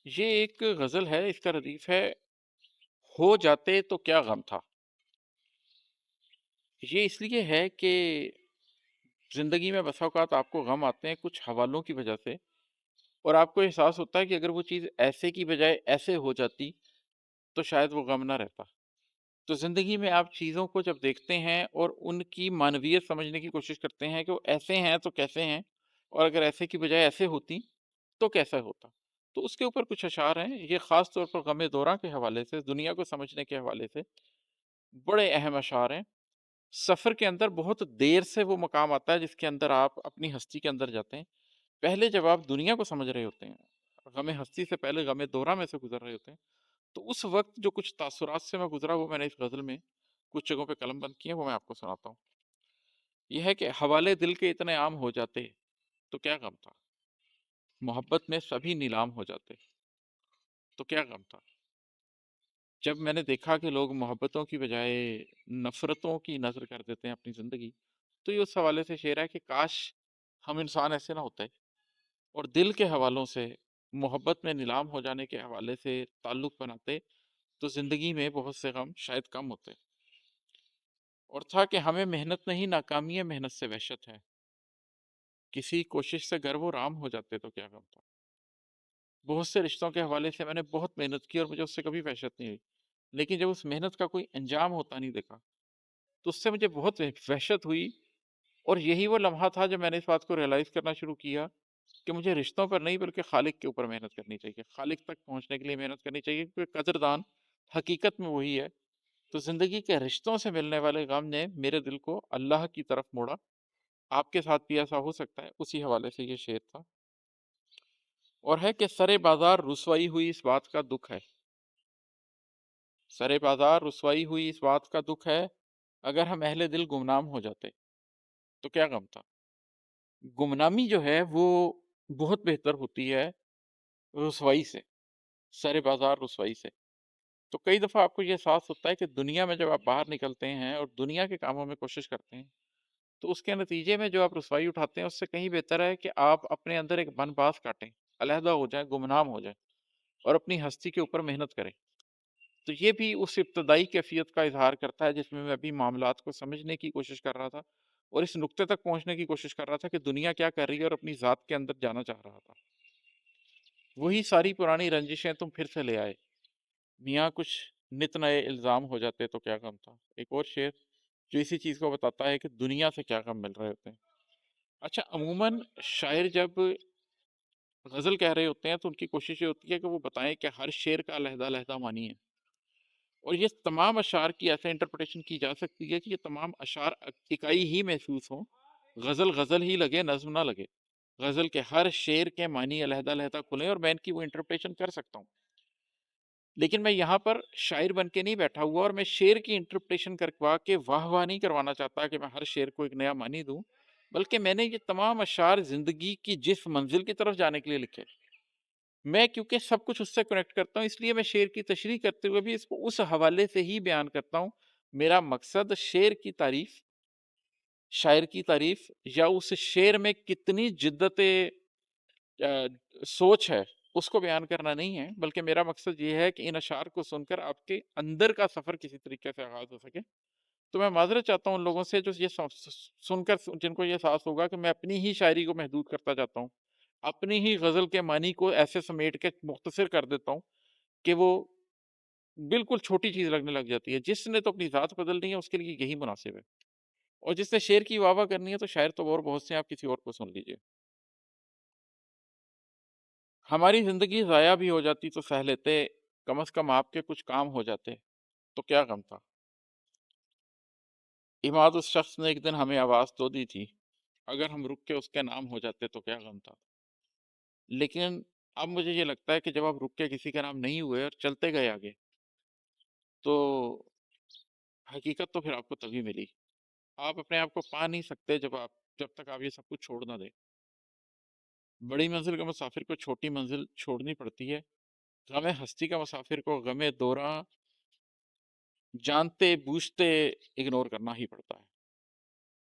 یہ ایک غزل ہے، اس کا ردیف ہے: ہو جاتے تو کیا غم تھا۔ یہ اس لیے ہے کہ زندگی میں بسا اوقات آپ کو غم آتے ہیں کچھ حوالوں کی وجہ سے، اور آپ کو احساس ہوتا ہے کہ اگر وہ چیز ایسے کی بجائے ایسے ہو جاتی تو شاید وہ غم نہ رہتا۔ تو زندگی میں آپ چیزوں کو جب دیکھتے ہیں اور ان کی معنویت سمجھنے کی کوشش کرتے ہیں کہ وہ ایسے ہیں تو کیسے ہیں، اور اگر ایسے کی بجائے ایسے ہوتی تو کیسا ہوتا۔ تو اس کے اوپر کچھ اشعار ہیں، یہ خاص طور پر غم دوراں کے حوالے سے، دنیا کو سمجھنے کے حوالے سے بڑے اہم اشعار ہیں۔ سفر کے اندر بہت دیر سے وہ مقام آتا ہے جس کے اندر آپ اپنی ہستی کے اندر جاتے ہیں۔ پہلے جب آپ دنیا کو سمجھ رہے ہوتے ہیں، غم ہستی سے پہلے غم دوراں میں سے گزر رہے ہوتے ہیں، تو اس وقت جو کچھ تاثرات سے میں گزرا وہ میں نے اس غزل میں کچھ جگہوں پہ قلم بند کیے ہیں، وہ میں آپ کو سناتا ہوں۔ یہ ہے کہ حوالے دل کے اتنے عام ہو جاتے تو کیا غم تھا، محبت میں سبھی نیلام ہو جاتے تو کیا غم تھا۔ جب میں نے دیکھا کہ لوگ محبتوں کی بجائے نفرتوں کی نظر کر دیتے ہیں اپنی زندگی، تو یہ اس حوالے سے شعر ہے کہ کاش ہم انسان ایسے نہ ہوتے، اور دل کے حوالوں سے، محبت میں نیلام ہو جانے کے حوالے سے تعلق بناتے تو زندگی میں بہت سے غم شاید کم ہوتے۔ اور تھا کہ ہمیں محنت نہیں، ناکامی محنت سے وحشت ہے، کسی کوشش سے گر وہ رام ہو جاتے تو کیا غم تھا۔ بہت سے رشتوں کے حوالے سے میں نے بہت محنت کی اور مجھے اس سے کبھی وحشت نہیں ہوئی، لیکن جب اس محنت کا کوئی انجام ہوتا نہیں دیکھا تو اس سے مجھے بہت وحشت ہوئی۔ اور یہی وہ لمحہ تھا جب میں نے اس بات کو ریئلائز کرنا شروع کیا کہ مجھے رشتوں پر نہیں بلکہ خالق کے اوپر محنت کرنی چاہیے، خالق تک پہنچنے کے لیے محنت کرنی چاہیے، کیونکہ قدردان حقیقت میں وہی ہے۔ تو زندگی کے رشتوں سے ملنے والے غم نے میرے دل کو اللہ کی طرف موڑا۔ آپ کے ساتھ بھی ایسا ہو سکتا ہے، اسی حوالے سے یہ شعر تھا۔ اور ہے کہ سرے بازار رسوائی ہوئی اس بات کا دکھ ہے، سرے بازار رسوائی ہوئی اس بات کا دکھ ہے، اگر ہم اہل دل گمنام ہو جاتے تو کیا غم تھا۔ گمنامی جو ہے وہ بہت بہتر ہوتی ہے رسوائی سے، سر بازار رسوائی سے۔ تو کئی دفعہ آپ کو یہ احساس ہوتا ہے کہ دنیا میں جب آپ باہر نکلتے ہیں اور دنیا کے کاموں میں کوشش کرتے ہیں تو اس کے نتیجے میں جو آپ رسوائی اٹھاتے ہیں اس سے کہیں بہتر ہے کہ آپ اپنے اندر ایک بن باس کاٹیں، علیحدہ ہو جائیں، گمنام ہو جائیں، اور اپنی ہستی کے اوپر محنت کریں۔ تو یہ بھی اس ابتدائی کیفیت کا اظہار کرتا ہے جس میں میں ابھی معاملات کو سمجھنے کی کوشش کر رہا تھا اور اس نقطے تک پہنچنے کی کوشش کر رہا تھا کہ دنیا کیا کر رہی ہے، اور اپنی ذات کے اندر جانا چاہ رہا تھا۔ وہی ساری پرانی رنجشیں تم پھر سے لے آئے، میاں کچھ نت نئے الزام ہو جاتے تو کیا غم تھا۔ ایک اور شعر جو اسی چیز کو بتاتا ہے کہ دنیا سے کیا غم مل رہے ہوتے ہیں۔ اچھا، عموماً شاعر جب غزل کہہ رہے ہوتے ہیں تو ان کی کوشش یہ ہوتی ہے کہ وہ بتائیں کہ ہر شعر کا علیحدہ علیحدہ معنی ہے، اور یہ تمام اشعار کی ایسے انٹرپریٹیشن کی جا سکتی ہے کہ یہ تمام اشعار اکائی ہی محسوس ہوں، غزل غزل ہی لگے، نظم نہ لگے، غزل کے ہر شعر کے معنی علیحدہ علیحدہ کھلیں اور میں ان کی وہ انٹرپریٹیشن کر سکتا ہوں۔ لیکن میں یہاں پر شاعر بن کے نہیں بیٹھا ہوا اور میں شعر کی انٹرپریٹیشن کروا کے واہ واہ نہیں کروانا چاہتا کہ میں ہر شعر کو ایک نیا معنی دوں، بلکہ میں نے یہ تمام اشعار زندگی کی جس منزل کی طرف جانے کے لیے لکھے، میں کیونکہ سب کچھ اس سے کنیکٹ کرتا ہوں، اس لیے میں شعر کی تشریح کرتے ہوئے بھی اس کو اس حوالے سے ہی بیان کرتا ہوں۔ میرا مقصد شعر کی تعریف، شاعر کی تعریف، یا اس شعر میں کتنی جدت سوچ ہے اس کو بیان کرنا نہیں ہے، بلکہ میرا مقصد یہ ہے کہ ان اشعار کو سن کر آپ کے اندر کا سفر کسی طریقے سے آغاز ہو سکے۔ تو میں معذرت چاہتا ہوں ان لوگوں سے جو یہ سن کر جن کو یہ احساس ہوگا کہ میں اپنی ہی شاعری کو محدود کرتا جاتا ہوں، اپنی ہی غزل کے معنی کو ایسے سمیٹ کے مختصر کر دیتا ہوں کہ وہ بالکل چھوٹی چیز لگنے لگ جاتی ہے۔ جس نے تو اپنی ذات بدلنی ہے اس کے لیے یہی مناسب ہے، اور جس نے شعر کی واہ واہ کرنی ہے تو شاعر تو اور بہت سے ہیں، آپ کسی اور کو سن لیجئے۔ ہماری زندگی ضائع بھی ہو جاتی تو سہ لیتے، کم از کم آپ کے کچھ کام ہو جاتے تو کیا غم تھا۔ عماد اس شخص نے ایک دن ہمیں آواز تو دی تھی، اگر ہم رک کے اس کے نام ہو جاتے تو کیا غم تھا۔ لیکن اب مجھے یہ لگتا ہے کہ جب آپ رک کے کسی کا نام نہیں ہوئے اور چلتے گئے آگے، تو حقیقت تو پھر آپ کو تبھی ملی۔ آپ اپنے آپ کو پا نہیں سکتے جب تک آپ یہ سب کچھ چھوڑ نہ دیں۔ بڑی منزل کا مسافر کو چھوٹی منزل چھوڑنی پڑتی ہے، غم ہستی کا مسافر کو غم دوراں جانتے بوجھتے اگنور کرنا ہی پڑتا ہے۔